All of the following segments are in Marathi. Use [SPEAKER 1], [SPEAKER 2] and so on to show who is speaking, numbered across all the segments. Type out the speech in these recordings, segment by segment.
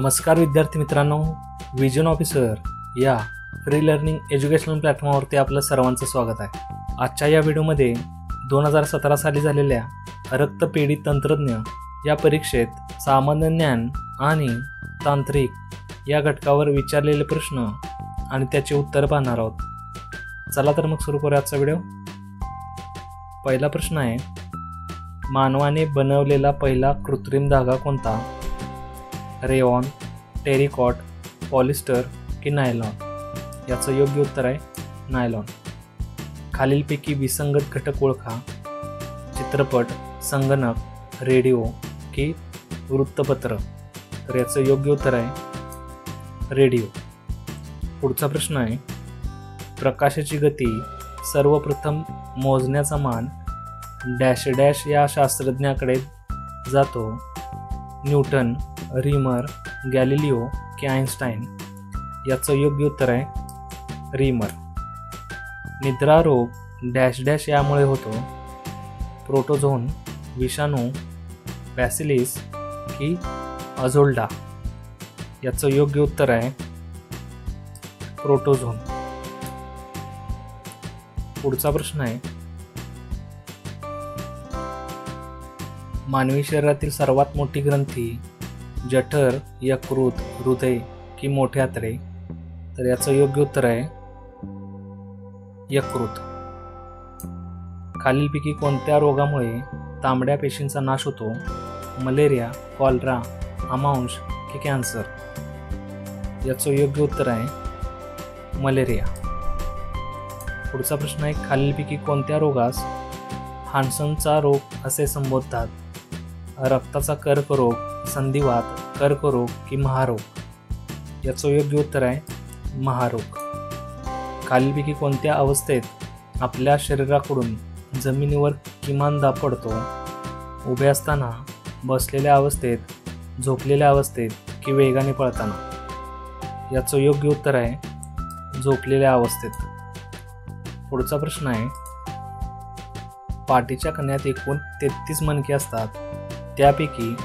[SPEAKER 1] नमस्कार विद्यार्थी मित्रांनो, विजन ऑफिसर या फ्री लर्निंग एज्युकेशनल प्लॅटफॉर्मवरती आपलं सर्वांचं स्वागत आहे। आजच्या या व्हिडिओमध्ये 2017 साली झालेल्या रक्तपेढी तंत्रज्ञ या परीक्षेत सामान्य ज्ञान आणि तांत्रिक या घटकावर विचारलेले प्रश्न आणि त्याचे उत्तर पाहणार आहोत। चला तर मग सुरू करूया आजचा व्हिडिओ। पहिला प्रश्न आहे, मानवाने बनवलेला पहिला कृत्रिम धागा कोणता? रेयॉन, टेरिकॉट, पॉलिस्टर की नायलॉन? याचं योग्य उत्तर आहे नायलॉन। खालीलपैकी विसंगत घटक ओळखा। चित्रपट, संगणक, रेडिओ की वृत्तपत्र? तर याचं योग्य उत्तर आहे रेडिओ। पुढचा प्रश्न आहे, प्रकाशाची गती सर्वप्रथम मोजण्याचा मान डॅश डॅश या शास्त्रज्ञाकडे जातो? न्यूटन, रीमर, गॅलिलिओ की आइन्स्टाईन? याचं योग्य उत्तर आहे रीमर। निद्रा रोग डॅश डॅश यामुळे होतो? प्रोटोझोन, विषाणू, बॅसिलिस की अझोल्डा? याचं योग्य उत्तर आहे प्रोटोझोन। पुढचा प्रश्न आहे, मानवी शरीरातील सर्वात मोठी ग्रंथी जठर, यकृत, हृदय की मोठे आतडे? तर याचं योग्य उत्तर आहे यकृत। खालीलपैकी कोणत्या रोगामुळे तांबड्या पेशींचा नाश होतो? मलेरिया, कॉलरा, आमांश की कॅन्सर? याचं योग्य उत्तर आहे मलेरिया। पुढचा प्रश्न आहे, खालीलपैकी कोणत्या रोगास हान्सनचा रोग असे संबोधतात? रक्ताचा कर्करोग, संधिवात, कर्करोग की महारोग? याचं योग्य उत्तर आहे महारोग। खालीलपैकी कोणत्या अवस्थेत आपल्या शरीराकडून जमिनीवर किमान दाब पडतो? उभे असताना, बसलेल्या अवस्थेत, झोपलेल्या अवस्थेत की वेगाने पळताना? याचं योग्य उत्तर आहे झोपलेल्या अवस्थेत। पुढचा प्रश्न आहे, पाठीच्या कण्यात एकूण 33 मणके असतात, त्यापैकी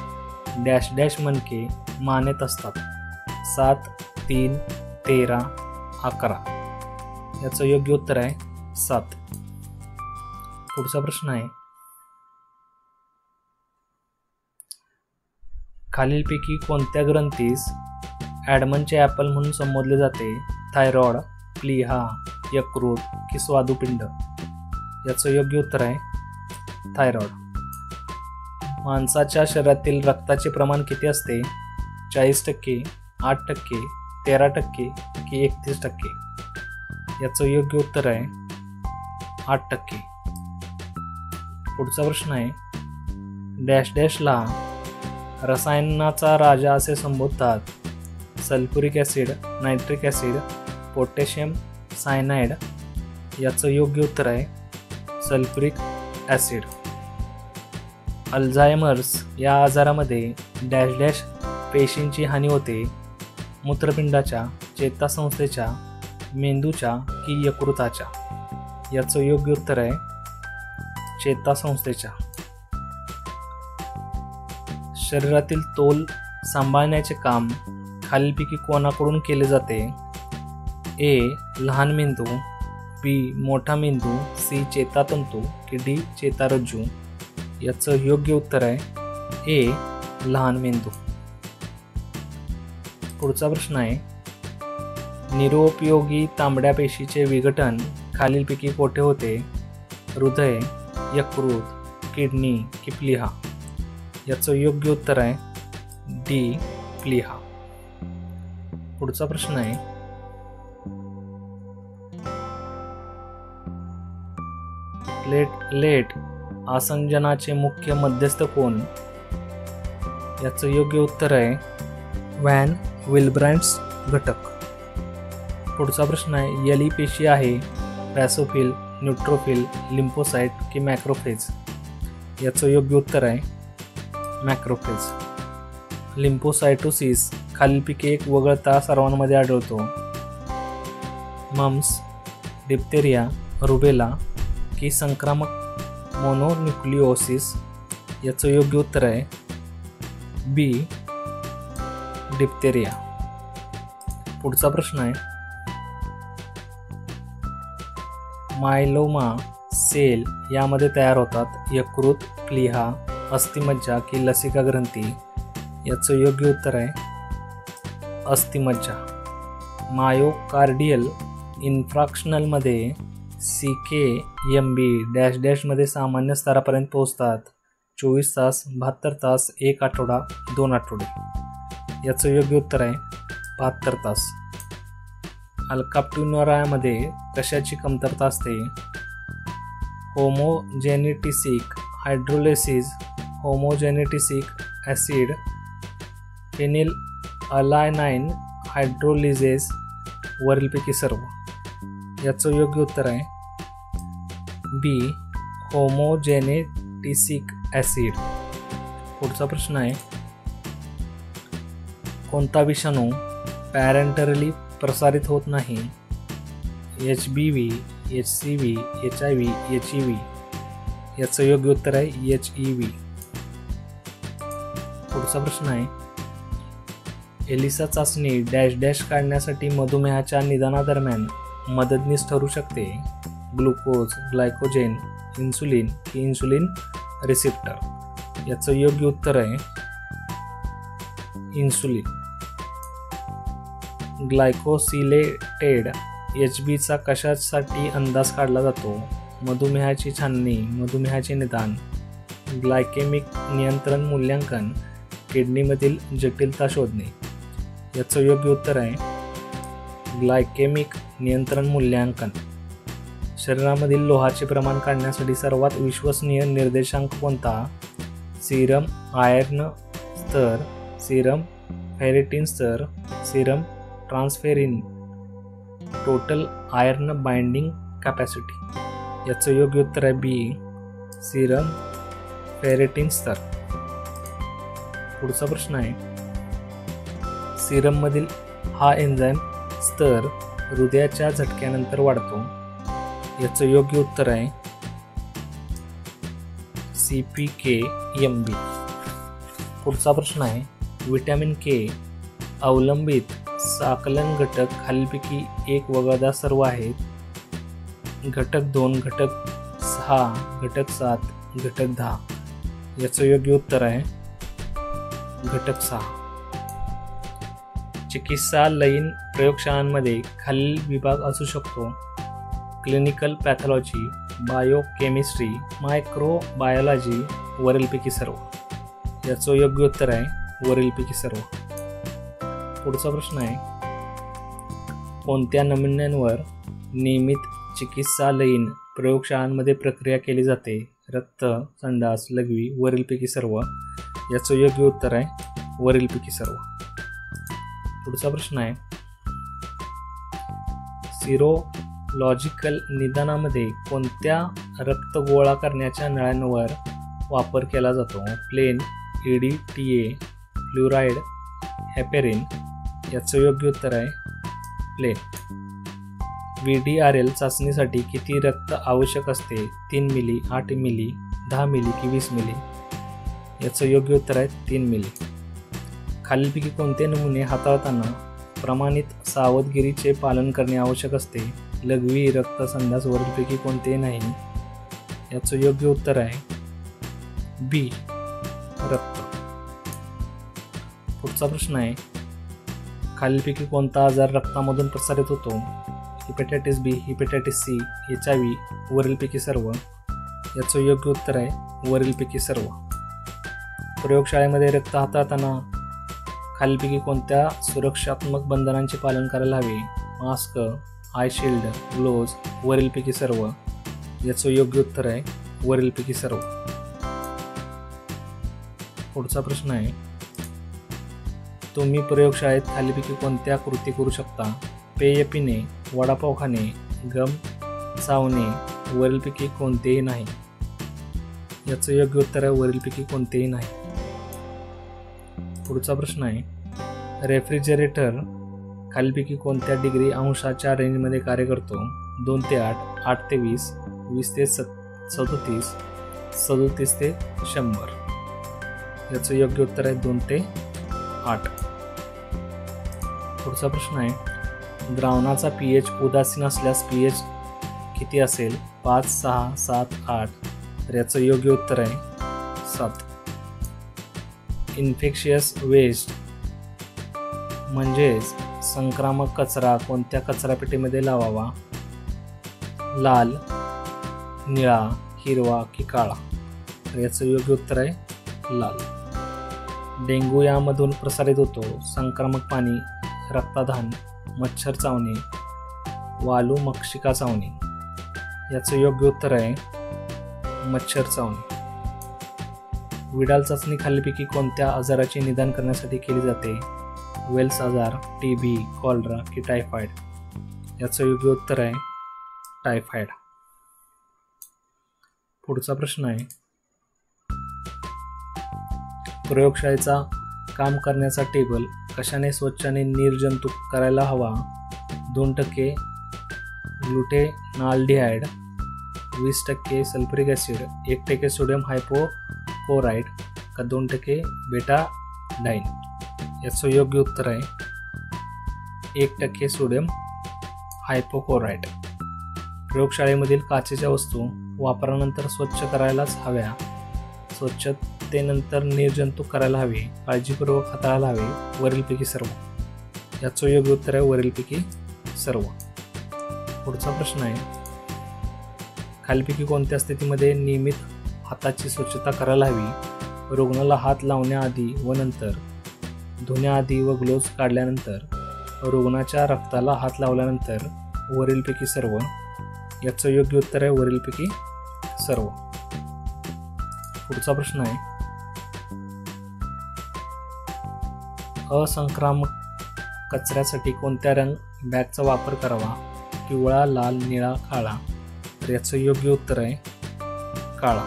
[SPEAKER 1] डॅश डॅश मणके मानेत असतात? 7, 3, 13, 11? याचं योग्य उत्तर आहे 7। पुढचा प्रश्न आहे, खालीलपैकी कोणत्या ग्रंथीस ॲडमनचे ॲपल म्हणून संबोधले जाते? थायरॉइड, प्लीहा, यकृत की स्वादुपिंड? याचं योग्य उत्तर आहे थायरॉइड। माणसाच्या शरीरातील रक्ताचे प्रमाण किती असते? 40%, 8%, 13% की 31%? याचं योग्य उत्तर आहे 8%। पुढचा प्रश्न आहे, डॅश डॅशला रसायनाचा राजा असे संबोधतात? Sulphuric acid, nitric acid, potassium cyanide? याचं योग्य उत्तर आहे सल्फ्युरिक ॲसिड। अल्झायमर्स या आजारामध्ये डॅश डॅश पेशींची हानी होते? मूत्रपिंडाच्या, चेतासंस्थेच्या, मेंदूच्या की यकृताच्या? याचं योग्य उत्तर आहे चेतासंस्थेच्या। शरीरातील तोल सांभाळण्याचे काम खालीलपैकी कोणाकडून केले जाते? ए, लहान मेंदू, बी, मोठा मेंदू, सी, चेतातंतू की डी, चेतारज्जू? याचं योग्य उत्तर आहे ए, लहान मेंदू। पुढचा प्रश्न आहे, निरुपयोगी तांबड्या पेशीचे विघटन खालीलपैकी कोठे होते? हृदय, यकृत, किडनी की प्लीहा? याचं योग्य उत्तर आहे डी, प्लीहा। पुढचा प्रश्न आहे, प्लेटलेट आसंजनाचे मुख्य मध्यस्थ कोण? याचं योग्य उत्तर आहे व्हॅन विल्ब्रँड्स घटक। पुढचा प्रश्न आहे, यली पेशी आहे बॅसोफिल, न्यूट्रोफिल, लिम्फोसाइट की मॅक्रोफेज? याचं योग्य उत्तर आहे मॅक्रोफेज। लिम्फोसाइटोसिस खालीलपैकी एक वगळता सर्वांमध्ये आढळतो? मम्स, डिप्थेरिया, रुबेला की संक्रामक मोनोन्यूक्लिओसिस? याचं योग्य उत्तर आहे बी, डिप्थेरिया. पुढचा प्रश्न आहे, मायलोमा सेल यामध्ये तयार होतात यकृत, प्लीहा, अस्थिमज्जा की लसिका ग्रंथी. याचं योग्य उत्तर आहे अस्थिमज्जा. मायोकार्डियल इन्फ्राक्शनलमध्ये CK-MB डॅश डॅशमध्ये सामान्य स्तरापर्यंत पोहोचतात 24 तास, 72 तास, 1 आठवडा, 2 आठवडे. याचं योग्य उत्तर आहे 72 तास. अल्काप्ट्युनोरामध्ये कशाची कमतरता असते? होमोजेनेटिसिक हायड्रोलिसिस, होमोजेनेटिसिक ॲसिड, फेनिल अलायनाइन हायड्रोलिजेस, वरीलपैकी सर्व. याचं योग्य उत्तर आहे बी, होमोजेनेटिसिक ॲसिड. पुढचा प्रश्न आहे, कोणता विषाणू पॅरेंटरली प्रसारित होत नाही? HBV, HCV, HIV, HEV. याचं योग्य उत्तर आहे HEV. पुढचा प्रश्न आहे, एलिसा चाचणी डॅश डॅश काढण्यासाठी मधुमेहाच्या निदानादरम्यान मदतनीस ठरू शकते? ग्लुकोज, ग्लायकोजेन, इन्सुलिन की इन्सुलिन रिसेप्टर. याचं योग्य उत्तर आहे इन्सुलिन. ग्लायकोसिलेटेड HBचा कशासाठी अंदाज काढला जातो? मधुमेहाची छाननी, मधुमेहाचे निदान, ग्लायकेमिक नियंत्रण मूल्यांकन, किडनीमधील जटिलता शोधणे. याचं योग्य उत्तर आहे ग्लायकेमिक नियंत्रण मूल्यांकन. शरीरामधील लोहाचे प्रमाण काढण्यासाठी सर्वात विश्वसनीय निर्देशांक कोणता? सीरम आयर्न स्तर, सीरम फेरेटिन स्तर, serum transferrin, total iron binding capacity. याचं योग्य उत्तर आहे बी, सीरम फेरेटिन स्तर. पुढचा प्रश्न आहे, सीरममधील हा एन्झाईम स्तर हृदयाच्या झटक्यानंतर वाढतो. याचं योग्य उत्तर आहे CPK-MB. पुढचा प्रश्न आहे, विटॅमिन K अवलंबित साकलन घटक खालीलपैकी एक वगळता सर्व आहेत. घटक 2, घटक 6, घटक 7, घटक 10. याचं योग्य उत्तर आहे घटक 6. चिकित्सालयीन प्रयोगशाळांमध्ये खालील विभाग असू शकतो: क्लिनिकल पॅथॉलॉजी, बायोकेमिस्ट्री, मायक्रोबायोलॉजी, वरीलपैकी सर्व. याचं योग्य उत्तर आहे वरीलपैकी सर्व. पुढचा प्रश्न आहे, कोणत्या नमुन्यांवर नियमित चिकित्सालयीन प्रयोगशाळांमध्ये प्रक्रिया केली जाते? रक्त, संडास, लघवी, वरीलपैकी सर्व. याचं योग्य उत्तर आहे वरीलपैकी सर्व. पुढचा प्रश्न आहे, सिरोलॉजिकल निदानामध्ये कोणत्या रक्त गोळा करण्याच्या नळ्यांवर वापर केला जातो? Plain, EDTA, fluoride, heparin. याचं योग्य उत्तर आहे प्लेन. VDRL चाचणीसाठी किती रक्त आवश्यक असते? 3 मिली, 8 मिली, 10 मिली की 20 मिली. याचं योग्य उत्तर आहे 3 मिली. खालीलपैकी कोणते नमुने हाताळताना प्रमाणित सावधगिरीचे पालन करणे आवश्यक असते? लघवी, रक्त, संडास, वरीलपैकी कोणतेही नाही. याचं योग्य उत्तर आहे बी, रक्त. पुढचा प्रश्न आहे, खालीलपैकी कोणता आजार रक्तामधून प्रसारित होतो? Hepatitis B, hepatitis C, HIV, वरीलपैकी सर्व. याचं योग्य उत्तर आहे वरीलपैकी सर्व. प्रयोगशाळेमध्ये रक्त हाताळताना खालीलपैकी कोणत्या सुरक्षात्मक बंधनांचे पालन करायला हवे? मास्क, आय शिल्ड, ग्लोव्ज, वरीलपैकी सर्व. याचं योग्य उत्तर आहे वरीलपैकी सर्व. पुढचा प्रश्न आहे, तुम्ही प्रयोगशाळेत खालीलपैकी कोणत्या कृती करू शकता? पेय पिणे, वडापाव खाणे, गम चावणे, वरीलपैकी कोणतेही नाही. याचं योग्य उत्तर आहे वरीलपैकी कोणतेही नाही. पुढचा प्रश्न आहे, रेफ्रिजरेटर खालीलपैकी कोणत्या डिग्री अंशाच्या रेंजमध्ये कार्य करतो? 2 ते 8, 8 ते 20, 20 ते 37, 37 ते 100. याचं योग्य उत्तर आहे 2 ते 8. पुढचा प्रश्न आहे, द्रावणाचा pH उदासीन असल्यास pH किती असेल? 5, 6, 7, 8. तर याचं योग्य उत्तर आहे 7. इन्फेक्शियस वेस्ट म्हणजेच संक्रामक कचरा कोणत्या कचरापेटीमध्ये लावावा? लाल, निळा, हिरवा की काळा? तर याचं योग्य उत्तर आहे लाल. डेंग्यू यामधून प्रसारित होतो संक्रामक पाणी, रक्तादान, मच्छर चावणे, वालू मक्षिका चावणे. याचं योग्य उत्तर आहे मच्छर चावणे. विडाल चाचणी खालीलपैकी कोणत्या आजाराचे निदान करण्यासाठी केली जाते? वेल्स आजार, TB, कॉलरा की टायफॉइड? याचं योग्य उत्तर आहे टायफॉइड. पुढचा प्रश्न आहे, प्रयोगशाळेचा काम करण्याचा टेबल कशाने स्वच्छ आणि निर्जंतुक करायला हवा? 2% ग्लुटेनाल्डिहाइड, 20% सल्फ्युरिक ॲसिड, 1% सोडियम हायपोक्लोराइड का 2% बेटाडाईन? याचं योग्य उत्तर आहे 1% सोडियम हायपोक्लोराइड. प्रयोगशाळेमधील काचेच्या वस्तू वापरानंतर स्वच्छ करायलाच हव्या, स्वच्छतेनंतर निर्जंतुक करायला हवे, काळजीपूर्वक हाताळायला हवे, वरीलपैकी सर्व? याचं योग्य उत्तर आहे वरीलपैकी सर्व. पुढचा प्रश्न आहे, खालीलपैकी कोणत्या स्थितीमध्ये नियमित हाताची स्वच्छता करायला हवी? रुग्णाला हात लावण्याआधी व नंतर, धुण्याआधी व ग्लोव्ज काढल्यानंतर, रुग्णाच्या रक्ताला हात लावल्यानंतर, वरीलपैकी सर्व? याचं योग्य उत्तर आहे वरीलपैकी सर्व. पुढचा प्रश्न आहे, असंक्रामक कचऱ्यासाठी कोणत्या रंग बॅगचा वापर करावा? पिवळा, लाल, निळा, काळा? तर याचं योग्य उत्तर आहे काळा.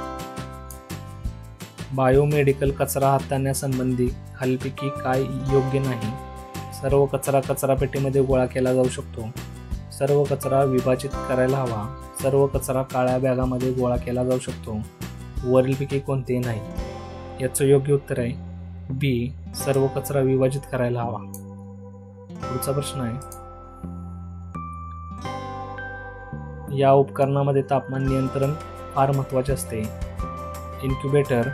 [SPEAKER 1] बायोमेडिकल कचरा हाताळण्यासंबंधी खालीलपैकी काय योग्य नाही? सर्व कचरा कचरापेटीमध्ये गोळा केला जाऊ शकतो, सर्व कचरा विभाजित करायला हवा, सर्व कचरा काळ्या बॅगामध्ये गोळा केला जाऊ शकतो, वरीलपैकी कोणतेही नाही? याचं योग्य उत्तर आहे B, सर्व कचरा विभाजित करायला हवा. पुढचा प्रश्न आहे, या उपकरणामध्ये तापमान नियंत्रण फार महत्त्वाचे असते. Incubator,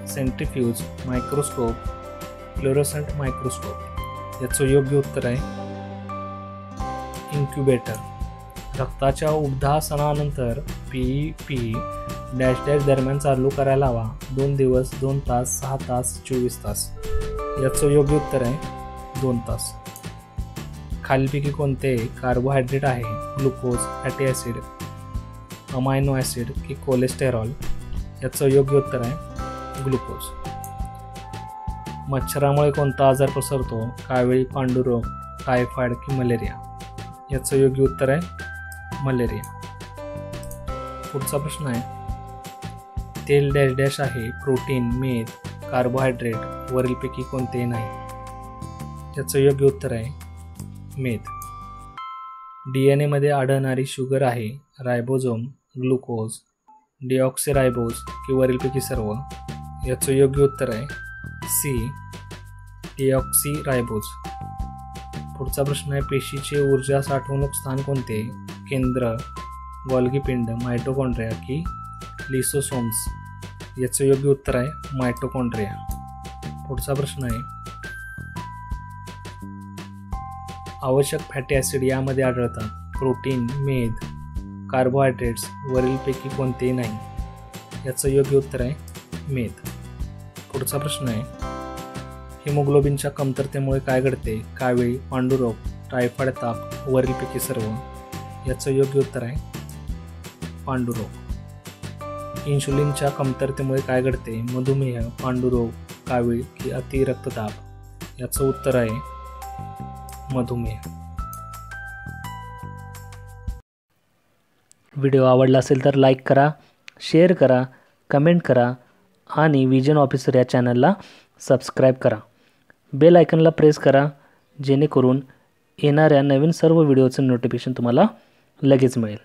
[SPEAKER 1] centrifuge, microscope, fluorescent microscope? याचं योग्य उत्तर आहे इन्क्युबेटर. रक्ताच्या उपदासनानंतर PEP दरम्यान चालू करायला हवा, 2 दिवस, 2 तास, 6 तास, 24 तास? याचं योग्य उत्तर आहे 2 तास. खालीलपैकी कोणते कार्बोहायड्रेट आहे? Glucose, fatty acid, amino acid की कोलेस्टेरॉल? याचं योग्य उत्तर आहे ग्लुकोज. मच्छरामुळे कोणता आजार पसरतो? कावळी, पांडुरोग, टायफॉइड की मलेरिया? याचं योग्य उत्तर आहे मलेरिया. पुढचा प्रश्न आहे, तेल डॅश डॅश आहे? प्रोटीन, मेद, कार्बोहायड्रेट, वरीलपैकी कोणतेही नाही? याचं योग्य उत्तर आहे मेद. DNA मध्ये आढळणारी शुगर आहे? रायबोझोम, ग्लुकोज, डिऑक्सिरायबोज की वरीलपैकी सर्व? याचं योग्य उत्तर आहे C, डिऑक्सिरायबोज. पुढचा प्रश्न आहे, पेशीचे ऊर्जा साठवणूक स्थान कोणते? केंद्र, गोल्गी पिंड, मायटोकॉन्ड्रिया की लिसोसोम्स? याचं योग्य उत्तर आहे मायटोकॉन्ड्रिया. पुढचा प्रश्न आहे, आवश्यक फॅटी ॲसिड यामध्ये आढळतात? प्रोटीन, मेद, कार्बोहायड्रेट्स, वरीलपैकी कोणतेही नाही? याचं योग्य उत्तर आहे मेद. पुढचा प्रश्न आहे, हिमोग्लोबिनच्या कमतरतेमुळे काय घडते? कावीळ, पांडुरोग, टायफॉइड, ताप, वरीलपैकी सर्व? याचं योग्य उत्तर आहे पांडुरोग. इन्शुलिनच्या कमतरतेमुळे काय घडते? मधुमेह, पांडुरोग, कावीळ की अति रक्तदाब? याचं उत्तर आहे मधुमेह.
[SPEAKER 2] व्हिडिओ आवडला असेल तर लाईक करा, शेअर करा, कमेंट करा आणि विजन ऑफिसर या चॅनलला सबस्क्राईब करा. बेल आयकनला प्रेस करा जेणेकरून येणाऱ्या नवीन सर्व व्हिडिओचं नोटिफिकेशन तुम्हाला लगेच मिळेल.